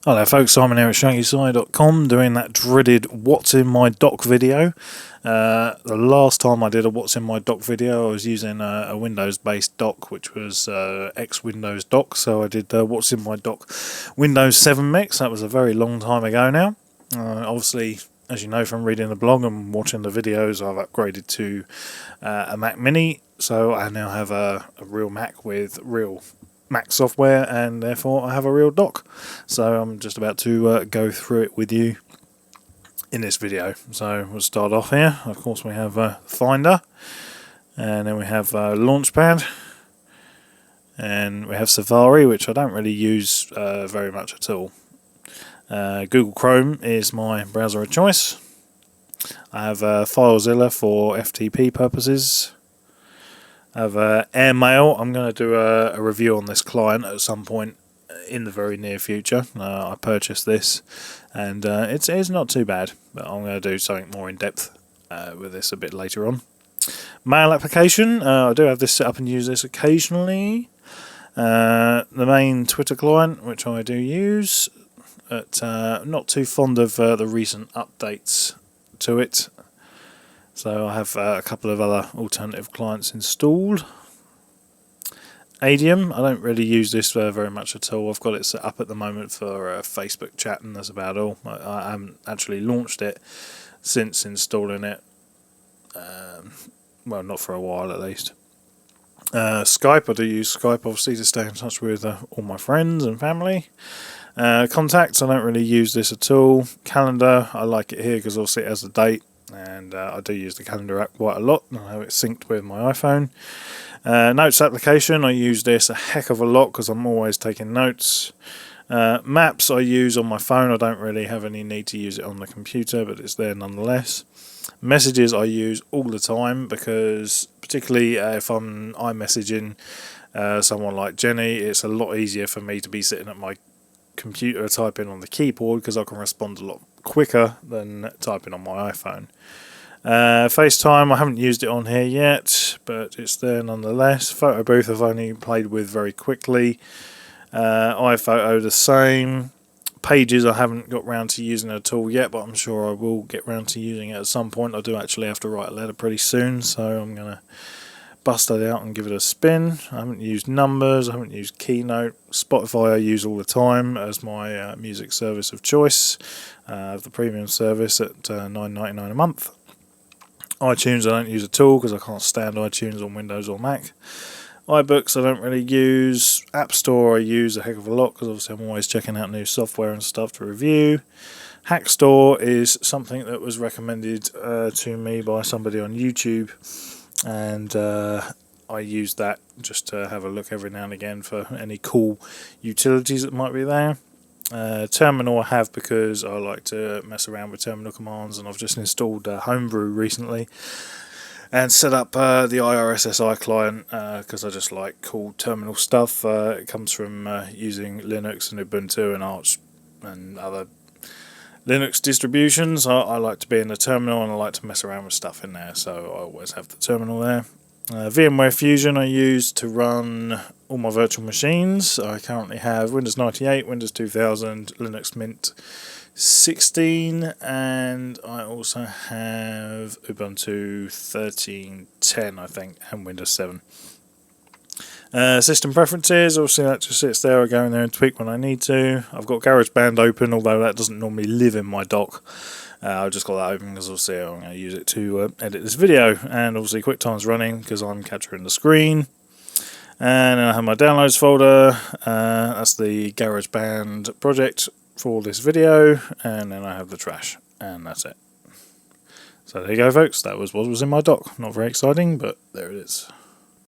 Hello folks, Simon here at shankysci.com doing that dreaded What's in My Dock video. The last time I did a What's in My Dock video I was using a Windows based dock, which was X-Windows dock, so I did What's in My Dock Windows 7 mix. That was a very long time ago now. Obviously, as you know from reading the blog and watching the videos, I've upgraded to a Mac Mini, so I now have a real Mac with real Mac software, and therefore I have a real dock. So I'm just about to go through it with you in this video. So we'll start off here. Of course we have Finder, and then we have Launchpad, and we have Safari, which I don't really use very much at all. Google Chrome is my browser of choice. I have FileZilla for FTP purposes. I have Airmail. I'm going to do a review on this client at some point in the very near future. I purchased this, and it's not too bad, but I'm going to do something more in depth with this a bit later on. Mail application. I do have this set up and use this occasionally. The main Twitter client, which I do use, but not too fond of the recent updates to it. So I have a couple of other alternative clients installed. Adium, I don't really use this very much at all. I've got it set up at the moment for Facebook chat, and that's about all. I haven't actually launched it since installing it. Well, not for a while at least. Skype, I do use Skype obviously to stay in touch with all my friends and family. Contacts, I don't really use this at all. Calendar, I like it here because obviously it has the date. And I do use the calendar app quite a lot. I have it synced with my iPhone. Notes application, I use this a heck of a lot because I'm always taking notes. Maps I use on my phone. I don't really have any need to use it on the computer, but it's there nonetheless. Messages I use all the time because particularly if I'm iMessaging someone like Jenny, it's a lot easier for me to be sitting at my computer typing on the keyboard because I can respond a lot quicker than typing on my iPhone. FaceTime, I haven't used it on here yet, but it's there nonetheless. Photo booth I've only played with very quickly. iPhoto the same. Pages I haven't got round to using at all yet, but I'm sure I will get round to using it at some point. I do actually have to write a letter pretty soon, so I'm going to bust that out and give it a spin. I haven't used Numbers, I haven't used Keynote. Spotify I use all the time as my music service of choice. The premium service at $9.99 a month. iTunes I don't use at all because I can't stand iTunes on Windows or Mac. iBooks I don't really use. App Store I use a heck of a lot because obviously I'm always checking out new software and stuff to review. Hackstore is something that was recommended to me by somebody on YouTube, and I use that just to have a look every now and again for any cool utilities that might be there. Terminal I have because I like to mess around with terminal commands, and I've just installed Homebrew recently and set up the IRSSI client because I just like cool terminal stuff. It comes from using Linux and Ubuntu and Arch and other Linux distributions. I like to be in the terminal and I like to mess around with stuff in there, so I always have the terminal there. VMware Fusion I use to run all my virtual machines. I currently have Windows 98, Windows 2000, Linux Mint 16, and I also have Ubuntu 13.10 I think, and Windows 7. System preferences, obviously that just sits there. I go in there and tweak when I need to. I've got GarageBand open, although that doesn't normally live in my dock. I've just got that open because obviously I'm going to use it to edit this video, and obviously QuickTime's running because I'm capturing the screen. And then I have my downloads folder, that's the GarageBand project for this video, and then I have the trash, and that's it. So there you go folks, that was what was in my dock. Not very exciting, but there it is.